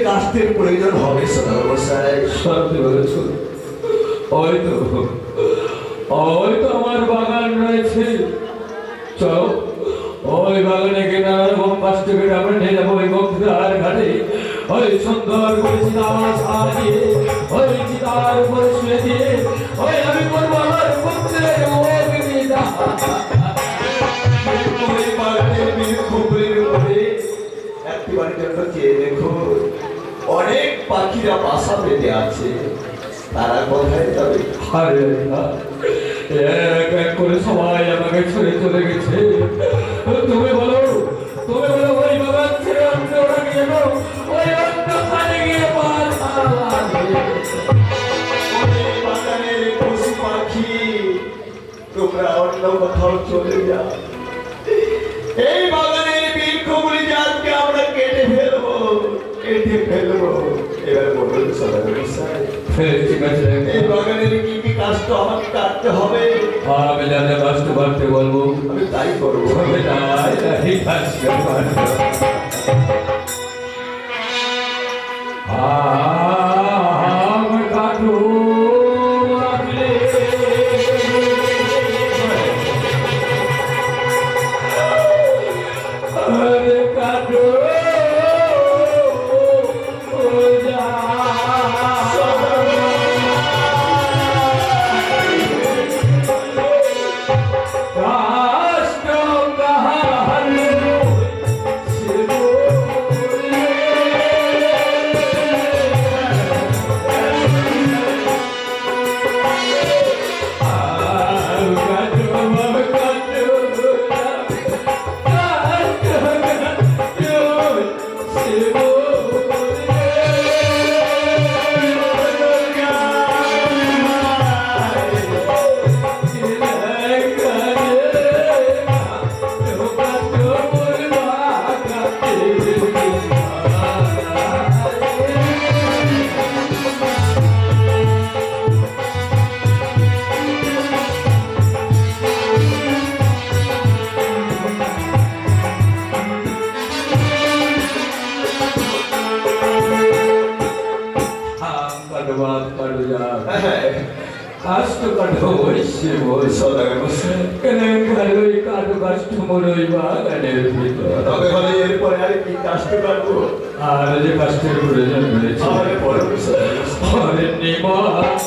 কাষ্ঠের প্রয়োজন হবে সদাগর সত্যি বলেছ। হয়তো আমার বাগান রয়েছে, চলো ওই বাগানে গিয়ে নানা রকম কাষ্ঠ কেটে আমরা নিয়ে যাবো ওই বক্তৃতার ঘাটে। ওই সুন্দর করে চিতার সাজিয়ে ওই চিতার উপরে শুয়ে দিয়ে ওই আমি করবো আমার পুত্রের অগ্নিদাহ। ওই বাগানের বৃক্ষগুলির উপরে একটিবার জন্য চেয়ে দেখো, অনেক পাখিরা বাসা বেঁধে আছে, তারা কোথায় যাবে? আরে না, এক এক করে সবাই আমাকে ছেড়ে চলে গেছে। তুমি বলো ওই বাগান ছেড়ে অন্য ওরা গেল, ওই অন্য খানে গিয়ে বাসা বাঁধে। ওই বাগানের পশু পাখি তোমরা অন্য কোথাও চলে যাও। এই বাগানের বৃক্ষগুলি আজকে আমরা কেটে ফেলবো। এবার বলুন সদাগর সাহেব, ঠিক আছে, এই বাগানের কি কি কাষ্ট আমাকে কাটতে হবে? আমি জানে কাষ্ট করতে বলবো, আমি তাই করবো। তবে তাই কাষ্ট করবো। কাটু কাষ্ট কাটো বসে সদাগর সাহেব, কেন ওই কাটো কাষ্ট মনে ওই বাগানের ভিতর। তবে বলে এরপরে আর কি কাষ্ট কাটবো? আর যে কাষ্টের প্রয়োজন রয়েছে তাহলে বলুন সদাগর সাহেব। হরে নিমা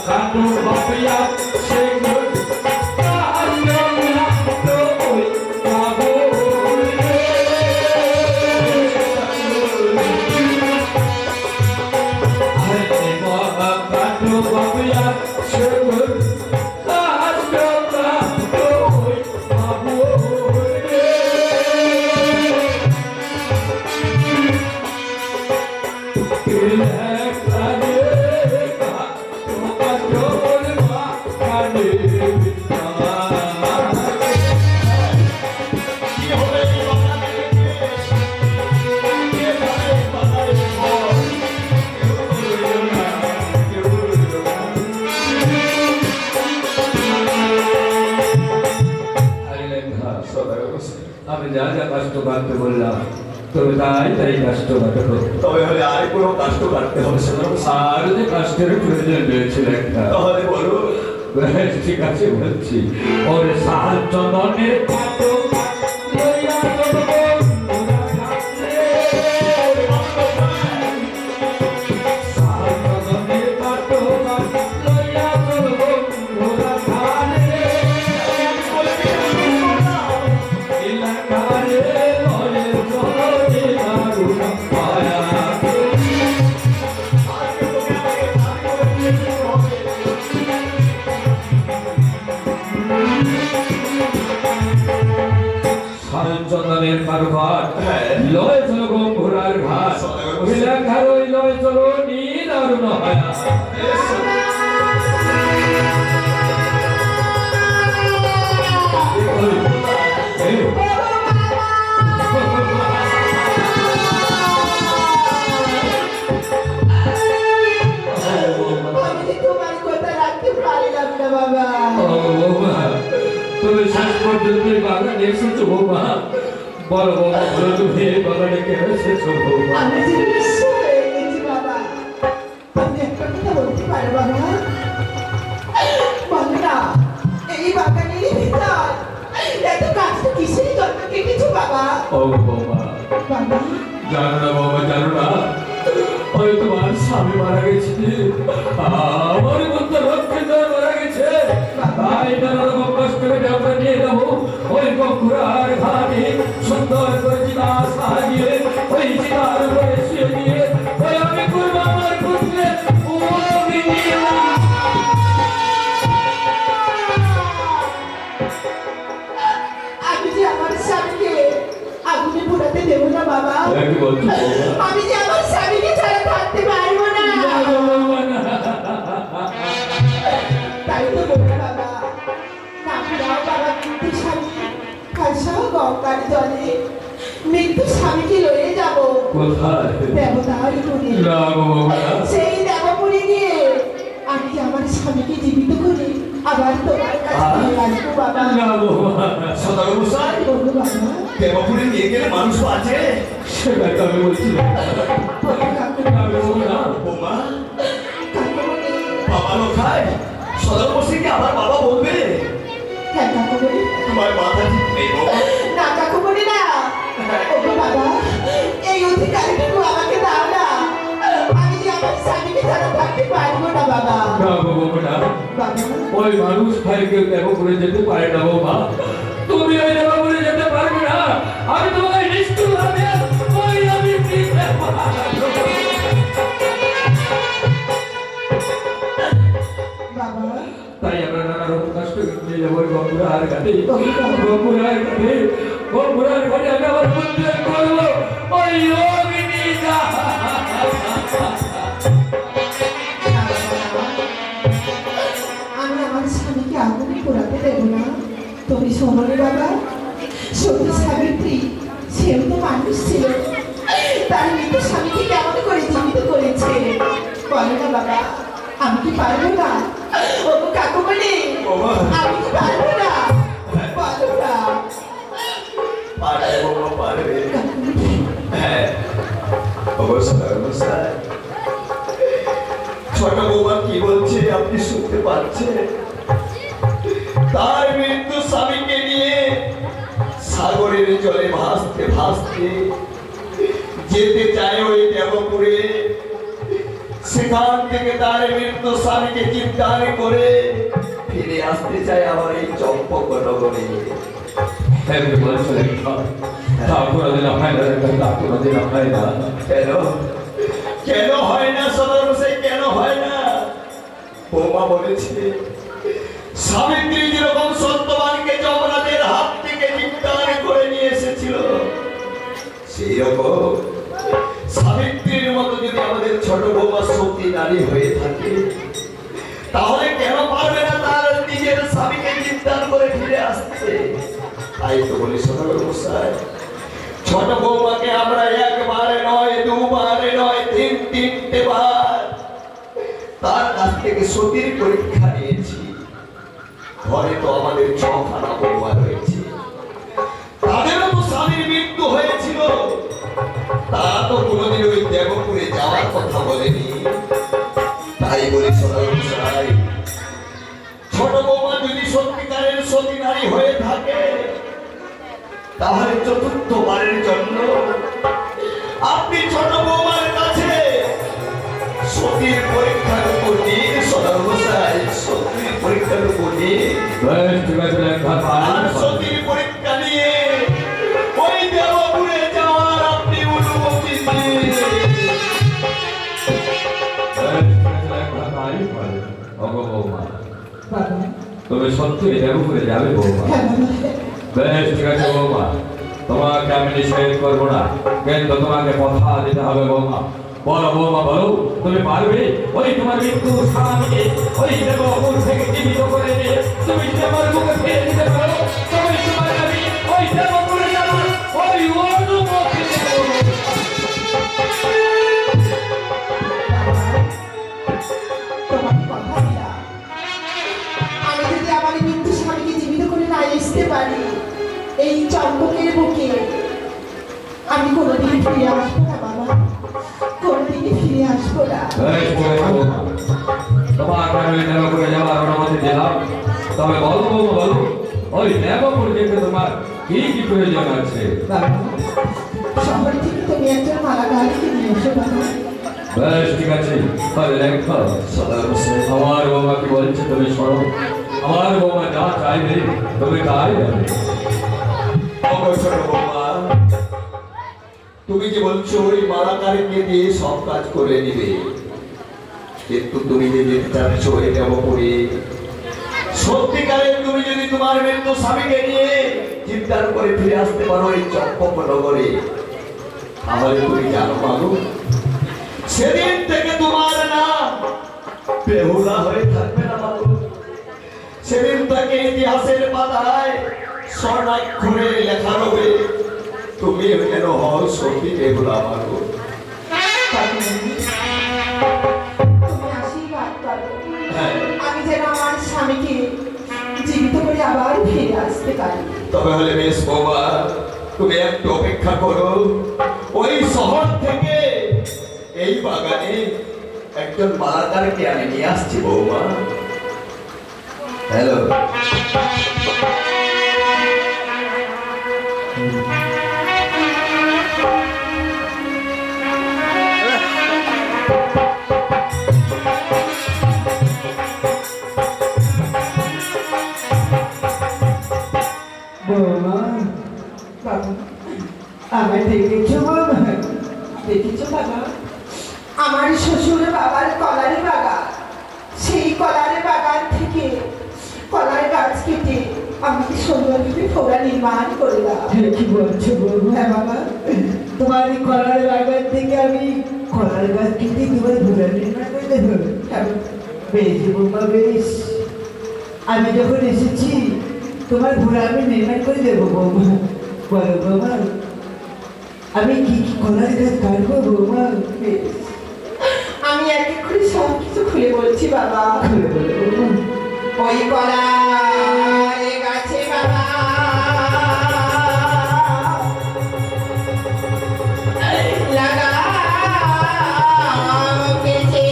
কাটো বাপিয়া সেগুলো আমি যা যা কাষ্ট কাটতে বললাম তুমি তাই কাষ্ট কাটো। তবে হলে আর কোনো কাষ্ট কাটতে হবে সদাগর সাহেব? আর যে কাষ্টের প্রয়োজন রয়েছে একটা, তাহলে বলো। বেশ ঠিক আছে বলছি। ওরে সাল চন্দনের কাটো লইয়া চলবো সাল চন্দনের কাটো লইয়া চলবো ঘোড়া ঘাটে এলাকারে লয়ে চলে দারুণ মায়া। চন্দনের কারুঘাট লয় চলো ঘোড়ার ঘাট ঘাট ওই লয় চলো নীল অরুণ হায়া। তুমি শেষ পর্যন্ত বাগানে এসেছো বৌমা, বলো বৌমা, তুমি বাগানে কেন এসেছো বৌমা? স্বামী মারা গেছে, আমার মতো লক্ষ্মীধর মারা গেছে, তাই নানা রকম কষ্ট করে আমরা নিয়ে যাবো ওই গঙ্গুরার ঘাটে, সুন্দর করে চিতা সাজিয়ে ওই চিতার উপরে শুয়ে দিয়ে ওই আমি করবো আমার খুঁজলে ও বিনিয়া। আমি যে আমার স্বামীকে আগুনে পোড়াতে দেবো না বাবা। কি বলছো আমি যে আমার স্বামীকে ছাড়া থাকতে পারবো না। তাই তো বলি বাবা, না ফিরাও বাবা মৃত্যু স্বামী, কালসাও গঙ্গার জলে মৃত্যু স্বামীকে লয়ে যাব কোথায়? দেবতার গুণে। না গো বাবা, সেই দেবপুরে গিয়ে আমি আমার স্বামীকে জীবিত করে আবার তোমার কাছে ফিরে আসবো বাবা। না গো বাবা, সদাগর মশাই, বলবো বাবা, দেবপুরে নিয়ে গেলে মানুষ আছে। সেটাই তো আমি বলছি। বলবো কাকু, আমি বলবো না। বৌমা, কাকুমণি, বাবা লোখায় সদাগর মশাইকে আবার বাবা বলবে? হ্যাঁ কাকুমণি, তোমার মাথা ঠিক নেই বৌমা। না কাকুমণি না, ওগো বাবা, এই অধিকারটুকু আমাকে দাও না। আমি যে আমার স্বামীকে ছাড়া থাকতে পারবো না বাবা। না গো বাবা, না। বাবা, ওই মানুষ ভাই কেউ দেখো করে যেতে পারে না বৌমা, তুমি ওই দেখো করে যেতে পারবে না। আমি তোমাকে নিষ্ঠুর ভাবে ওই আমি দিতে পারবো। বাবা, তাই আমরা নানা রকম কষ্ট করে যাবো ওই গঙ্গুরার ঘাটে, গঙ্গুরার ঘাটে, গঙ্গুরার ঘাটে আমি আবার উদ্ধার করবো ওই অগ্নি আমি আমার স্বামীকে আগুনে পোড়াতে দেবো না। তুমি শোনো রে বাবা, সতী সাবিত্রী সেও তো মানুষ ছিল, তার মৃত স্বামীকে কেমন করে জীবিত করেছে বলো না বাবা। আমি কি পারবো না? ও কাকুমণি, বাবা। আমি কি পারবো না? বলো না পারবে বৌমা, পারবে। কাকুমণি। হ্যাঁ, অবশ্য অবস্থায় ছোট বৌমা কি বলছে আপনি শুনতে পাচ্ছেন? তার মৃত্যু স্বামীকে নিয়ে সাগরের জলে ভাসতে ভাসতে যেতে চায় ওই দেবপুরে। সেখান থেকে তার মৃত্যু স্বামীকে চিন্তান করে ফিরে আসতে চায় আবার এই চম্পক নগরে। এমনি বলছো তা কোনোদিন হয় না, তা কোনোদিন হয় না। কেন কেন হয় না সদর মশাই, কেন হয় না? বৌমা বলেছে সাবিত্রী যেরকম সত্যবানকে যমরাজের হাত থেকে চিন্তান করে নিয়ে এসেছিল, সেই রকম সাবিত্রীর মতো যদি আমাদের ছোট বৌমা সতী নারী হয়ে থাকে, তাহলে কেন পারবে না তার নিজের স্বামীকে চিন্তান করে ফিরে আসতে? তাই তো বলি সদর মশাই, ছোট বৌমাকে আমরা একবারে নয়, দুবারে নয়, তিনটে বার তার কাছ থেকে সতীর পরীক্ষা নিয়েছি। ঘরে তো আমাদের ছখানা বৌমা রয়েছে, তাদেরও তো স্বামীর মৃত্যু হয়েছিল, তারা তো কোনোদিন ওই দেবপুরে যাওয়ার কথা বলেনি। তাই বলি সদর মশাই, ছোট বৌমা যদি সত্যিকারের সতী নারী হয়ে থাকে, তাহলে চতুর্থবারের জন্য আপনি ছোট বৌমার কাছে সতীর পরীক্ষার উপর নিয়ে সদর মশাই, সতীর পরীক্ষার উপর নিয়ে বেশ, ঠিক আছে, একবার আর সতীর পরীক্ষা নিয়ে ওই দেবপুরে যাওয়ার আপনি অনুমতি দিন। বাবা, তুমি সত্যি দেবপুরে যাবে বৌমা? হ্যাঁ বাবা, বেশ, ঠিক আছে বৌমা, তোমাকে আমি নিষেধ করবো না, কিন্তু তোমাকে কথা দিতে হবে বৌমা। বলো বৌমা, বলো তুমি পারবে ওই তোমার মৃত্যু স্বামীকে ওই দেবপুর থেকে জীবিত করে নিয়ে তুমি তোমার মুখে ফিরে দিতে পারো? তুমি তোমার আমি ওই দেবপুরে যাবো, ওই অনুমতি দেবো। তোমাকে কথা দিলাম, আমি যদি আমার মৃত্যু স্বামীকে জীবিত করে না আসতে পারি এই চম্পকের বুকে, আমি কোনোদিন ফিরে আসবো না বাবা, কোনোদিনই ফিরে আসবো না। বেশ, ঠিক আছে বৌমা, তোমাকে আমি ওই দেবপুরে যাওয়ার অনুমতি দিলাম। তবে বলো বৌমা, বলো ওই দেবপুর যেতে তোমার কি কি প্রয়োজন আছে? বাবা, শহর থেকে তুমি একজন মালা গাড়িকে নিয়ে এসো বাবা। বেশ ঠিক আছে, আরে লেখা সদর হোসেন আমার বৌমা কি বলছে তুমি শোনো। আমার বৌমা যা চাইবে তুমি তাই দেবে। ছোট বৌমা, তুমি যে বলছো ওই মালাকারকে দিয়ে সব কাজ করে নিবে, কিন্তু তুমি যে যেতে চাচ্ছ ওই দেবপুরে, সত্যিকারের তুমি যদি তোমার মৃত্যু স্বামীকে নিয়ে চিন্তার করে ফিরে আসতে পারো এই চম্পকনগরে, তাহলে তুমি জানো মাগো, সেদিন থেকে তোমার নাম বেহুলা হয়ে থাকবে না মাগো। সেদিন থেকে ইতিহাসের পাতায় স্বর্ণাক্ষরে লেখা রবে তুমি যেন হও সত্যি বেহুলা মাগো। তুমি আশীর্বাদ করো হ্যাঁ, আমি যেন আমার স্বামীকে জীবিত করে আবার ফিরে আসতে পারি। তবে হলে বেশ বৌমা, তুমি একটু অপেক্ষা করো। ওই শহর থেকে এই বাগানে একজন মালাকারকে আমি নিয়ে আসছি বৌমা। হ্যালো, বৌমা, বাবা, আমায় দেখেছো বৌমা? দেখেছো বাবা? আমার শ্বশুর বাবার কলারে বাগান, সেই কলারে বাগান থেকে কলার গাছ কেটে আমাকে সুন্দরভাবে ফোড়া নির্মাণ করে দাও। কি বলছো বৌমা? হ্যাঁ বাবা, তোমার এই কলার বাগান থেকে আমি কলার গাছ কেটে তোমার ঘোড়া নির্মাণ করে দেবো। হ্যাঁ বেশ বৌমা বেশ, আমি যখন এসেছি তোমার ঘোড়া আমি নির্মাণ করে দেবো বৌমা। বলো বৌমা, আমি কি কি কলার গাছ কাটবো বৌমা? বেশ। আমি এক এক করে সব কিছু খুলে বলছি বাবা। খুলে বলো বৌমা। ওই কলার গাছে বাবা লাগাও গেছে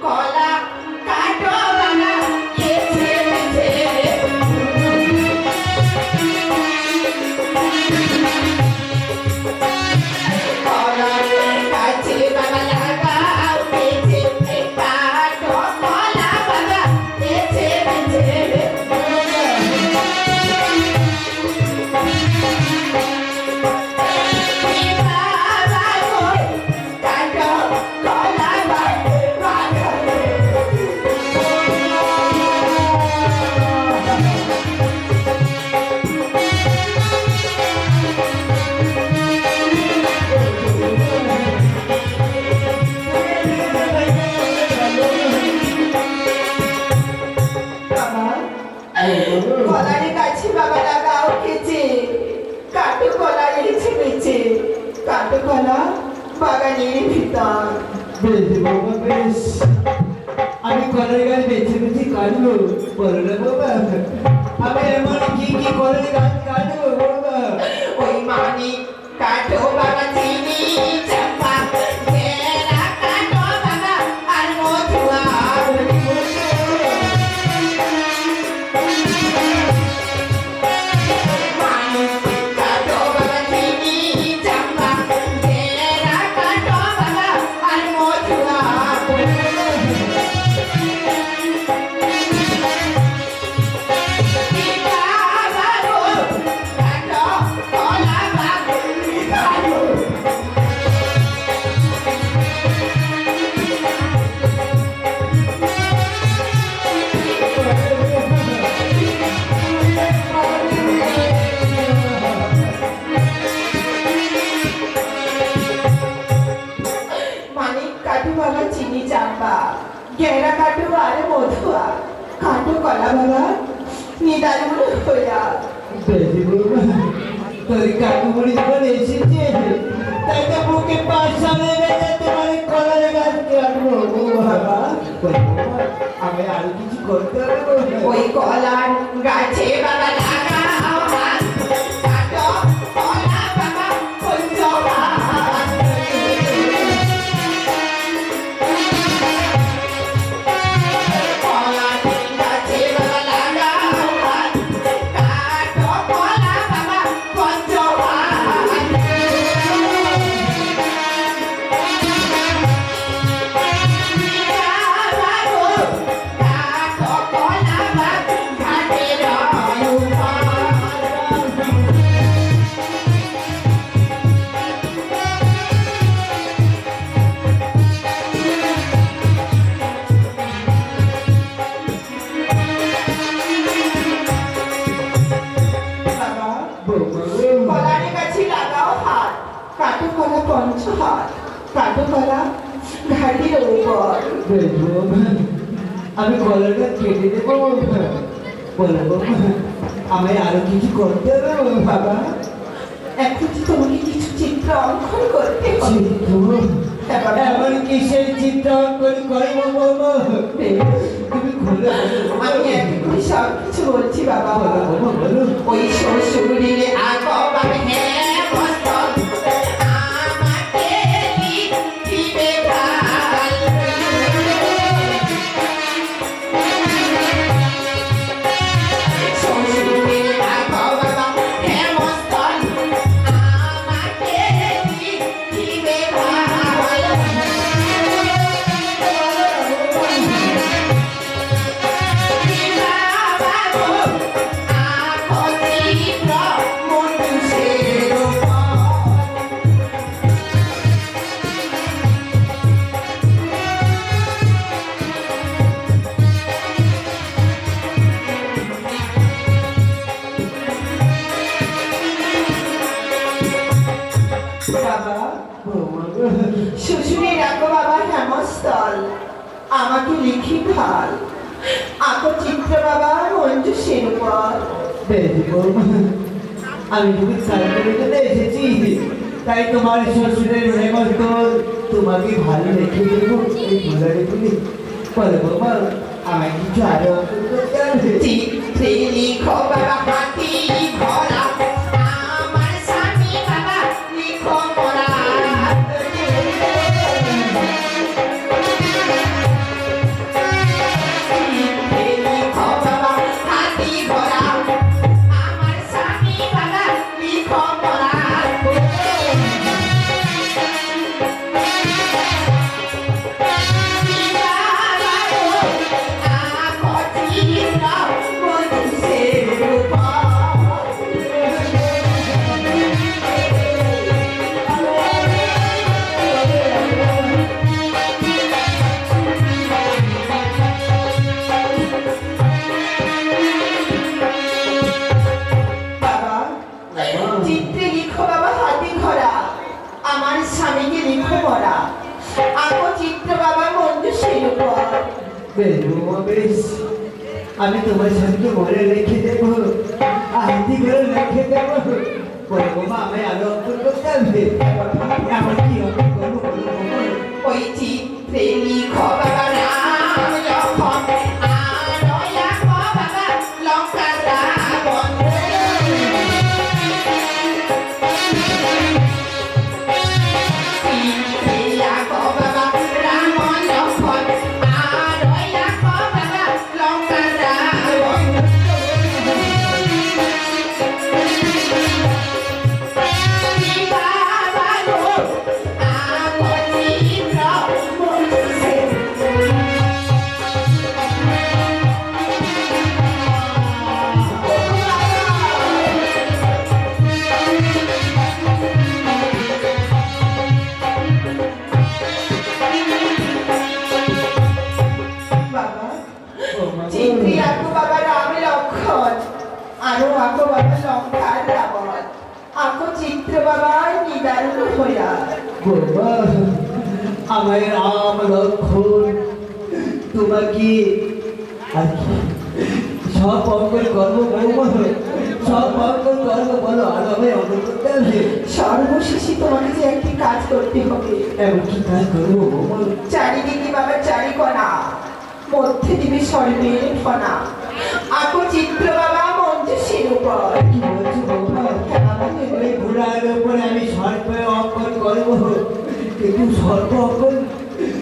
কলা কাটো বাবা গেছে কলার গাছে বাবা লাগাও গেছে কাটো কলা বাবা গেছে কলারে গাছে বাবা লাগাও খেছে কাটো কলা এসে বেছে কাটো কলা বাগানের ভিতর। বেশ বৌমা বেশ, আমি কলার গাছ বেছে বেছে কাটবো। বলো না বৌমা, আমি এমন কি কি কলার গাছ কাটবো বৌমা? ওই মানিক কাটো বাবা চিনি চাপা ঘেরা কাটো বাবা আর মধুয়া মানিক কাটো বাবা চিনি চাপা ঘেরা কাটো বাবা আর মধুয়া মানিক কাটু বাবা চিনি চাপা ঘেরা কাটু আর মধুয়া কাটু কলা বাবা নিদারুণ হইয়া বেশ বৌমা, তোর কাকুমুড়ি যখন এসেছে তাই তো বুকে পাঁচ সালে বেঁধে তোমার কলার গাছ কাটবো বাবা। আমি আর কিছু করতে হবে বৌমা? ওই কলার গাছে বাবা লাগাও হাত, কাটো কলা বাবা পঞ্চহাত। কলার গাছে বাবা লাগাও হাত, কাটো কলা বাবা কলারে কাছে লাগাও হাত, কাটো কলা পঞ্চহাত, কাটো কলা ঘাটির উপর। বেশ বৌমা, আমি কলাটা কেটে দেবো বৌমা। বলো বৌমা, আমায় আরো কিছু করতে হবে বাবা? এখন যে তোমাকে কিছু চিত্র অঙ্কন করতে হবে। চিত্র? হ্যাঁ বাবা। এমন কিসের চিত্র অঙ্কন করবো বৌমা? তুমি খুলে বলো। আমি এক এক করে সব কিছু বলছি বাবা। বলো বৌমা, বলো। ওই শ্বশুরের আগমন হেমন্তল, আমাকে দিবে ভাল। শ্বশুরের আগমন হেমন্তল, আমাকে দিবে ভাল। বাবা, বৌমা, শ্বশুরের রাখো বাবা হেমস্থল, আমাকে লিখি ভাল। আঁকো চিত্র বাবা মঞ্জুষের উপর। বেশ বৌমা, আমি যদি সার্টিফিকেটে এসেছি, তাই তোমার শ্বশুরের হেমন্ত তোমাকে ভালো রেখে দেবো। এই দুলারে তুমি বলো বৌমা, আমায় কিছু আরো অঙ্কন করতে হবে? চিত্রে লিখো বাবা হাতি ভরা, আমার স্বামী বাবা লিখো মোরা। চিত্রে লিখো বাবা হাতি ভরা, আমার স্বামী বাবা লিখো মোরা। চিত্রে লিখো বাবা হাতি ঘোড়া, আমার স্বামীকে লিখো মরা। আঁকো চিত্র বাবা মঞ্জুষের উপর। বেশ বৌমা, বেশ, আমি তোমার স্বামীকে মনে রেখে দেবো, আরতি করে রেখে দেবো। বলো বৌমা, আমায় আরো অঙ্কন করতে হবে? এমন কি অঙ্কন করবো বলো বৌমা? ওই চিত্রে লিখো বাবা রাম লক্ষ্মণ, আরো আঁকো বাবা লঙ্কা রাবণ। চিত্রে আঁকো বাবা রাম লক্ষ্মণ, আরো আঁকো বাবা লঙ্কা রাবণ। বাবা গো, আঁকো চিত্র মঞ্জুষের বাবা। বৌমা, চিত্রে আঁকো বাবা রাম লক্ষ্মণ, আরো আঁকো বাবা লঙ্কার রাবণ। আঁকো চিত্র বাবা নিদারুণ হইয়া। বৌমা, আমায় রাম লক্ষ্মণ তোমাকে আর কি সব অঙ্কন করবো বৌমা? সব অঙ্কন করবো বলো, আর আমায় অঙ্কন করতে হবে? সর্বশেষে তোমাকে যে একটি কাজ করতে হবে। এমন কি কাজ করবো বৌমা? চারিদিকে বাবা চারিকোণা, মধ্যে দিবে সর্বের ফনা। আঁকো চিত্র বাবা মঞ্জুষের উপর। কি বলছো বৌমা? ওই ঘোড়ার উপরে আমি সর্প অঙ্কন করবো, কিন্তু সর্প অঙ্কন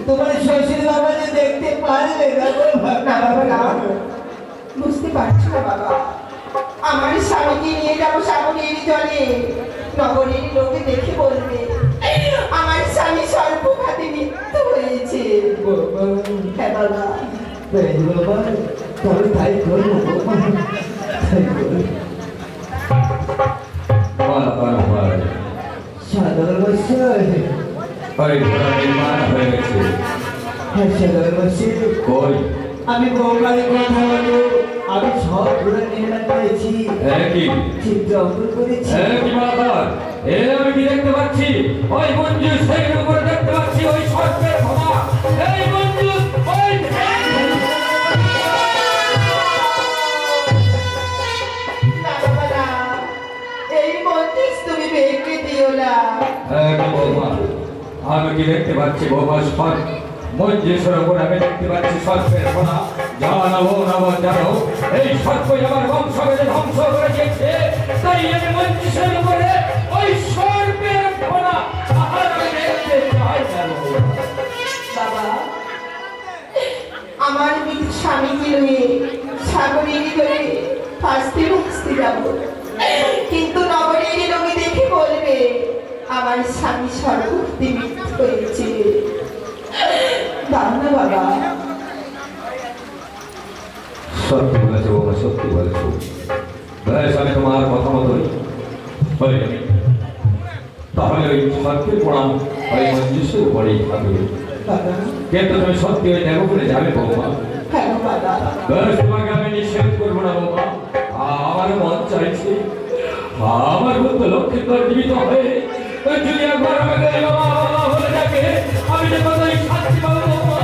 তোমার শ্বশুর বাবা যে দেখতে পারবে না বৌমা। না বাবা না, বুঝতে পারছো না বাবা। আমার স্বামীকে নিয়ে যাবো সামনের জলে, নগরের লোকে দেখে বলবে আমার স্বামী সর্বঘাতে মৃত্যু হয়েছে। বৌমা, হ্যাঁ বাবা। বেশ বাবা, তবে তাই করবো বৌমা, তাই করবো। সাদর বছর ওই ঘোড়া নির্মাণ হয়ে গেছে। হ্যাঁ সাদর বছর কই আমি বৌমার কথা বলবো, আমি সব ঘুরে নির্মাণ করেছি, কি চিত্র অঙ্কন করেছি। কি মাতার আমি কি দেখতে পাচ্ছি? ওই মঞ্জু সেই উপরে দেখতে পাচ্ছি ওই সর্পের ক্ষমা। এই মঞ্জু ওই না বাবা না, এই মন্দির তুমি ভেঙে দিও না। বৌমা, আমি কি দেখতে পাচ্ছি বৌমা? সর্প মঞ্জুসের উপর আমি দেখতে পাচ্ছি সর্পের ক্ষমা। জানাবো না জানো, এই সর্পই আমার বংশকে ধ্বংস করে দিয়েছে। তাই আমি মঞ্জুসের উপরে ওই সর্পের ক্ষমা আর আমি দেখতে চাই না বৌমা। বাবা, আমার মৃত স্বামীকে নিয়ে সাগরের করে ফাঁসতে ভাসতে যাব, কিন্তু নগরের লোকে দেখে বলবে আমার স্বামী সর্বভূতি মৃত্যু হয়েছে। দাও না বাবা। সত্যি বলেছো বাবা, সত্যি বলেছো। বেশ, আমি তোমার কথা মতোই বলি। তাহলে ওই সত্যের প্রণাম ওই মঞ্জুসের উপরেই থাকবে। বাবা, কিন্তু তুমি সত্যি ওই দেব করে যাবে বৌমা। হ্যাঁ বাবা। বেশ, তোমাকে আমি নিষেধ করবো না বৌমা। আমার মন চাইছে আমার মতো লক্ষ্মীর জীবিত হয়ে যদি একবার আমাকে বাবা বাবা বলে ডাকে, আমি যে কতই শান্তি পাবো বৌমা,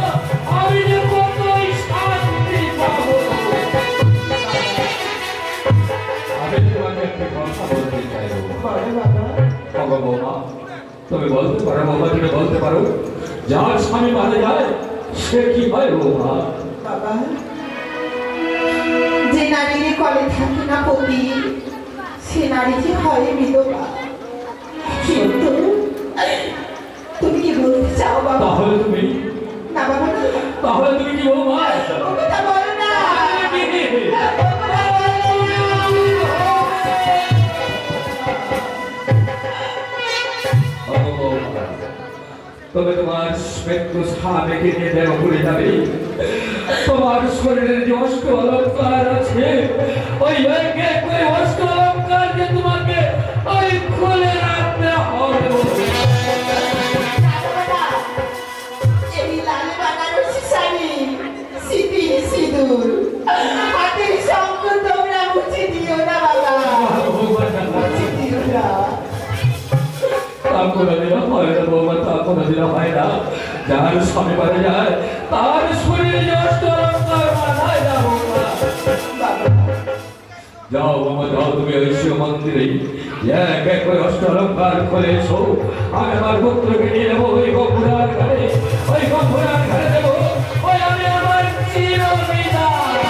আমি যে কতই শান্তি পাবো। আমি তোমাকে একটা কথা বলতে চাই বৌমা। বলো বাবা। বাবা বৌমা, তুমি বলতে পারো বৌমা, তুমি বলতে পারো যার স্বামী মারা যায় সে কি হয় বৌমা? বাবা, যে নারীর কলে থাকে না পতি, সে নারী যে হয় বিধবা। কিন্তু তুমি কি বলতে চাও বাবা? তাহলে তুমি না বাবা না, তাহলে তুমি কি বৌমা? ও কথা বলো না। ও কথা বলো না। তবে তোমার শ্বেত স্বামীকে নিয়ে দেব ঘুরে যাবে। তোমার শরীরের যে অষ্ট অলঙ্কার আছে, ওই এক এক করে অষ্ট অলঙ্কার যে তোমাকে ওই খুলে রাখতে হবে। এই লাল বানারসি শাড়ি, সিঁথি সিঁদুর, হাতের শঙ্খ তোমরা মুছে দিও না বাবা, মুছে দিও না। তা কোনোদিনও হয় না বৌমা, তা কোনোদিনও হয় না। যার স্বামী মারা যায় তার শরীরে যে অষ্ট অলঙ্কার মানায় না বৌমা। বাবা, যাও বাবা যাও, তুমি ওই শিব মন্দিরে এক এক করে অষ্ট অলঙ্কার খুলে এসো। আমি আমার পুত্রকে নিয়ে যাবো ওই গম্ভুরার ঘাটে, ওই গম্ভুরার ঘাটে দেবো ওই আমি আমার চিরবিদায়।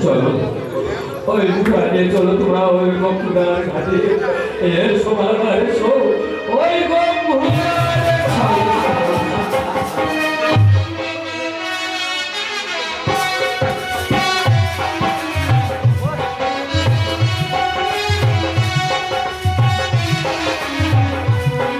চলো ওই ঘাটে চলো, তোমরা ওই গম্ভুরার ঘাটে এর সমাধান এসো ওই গম্ভুরার ঘাটে।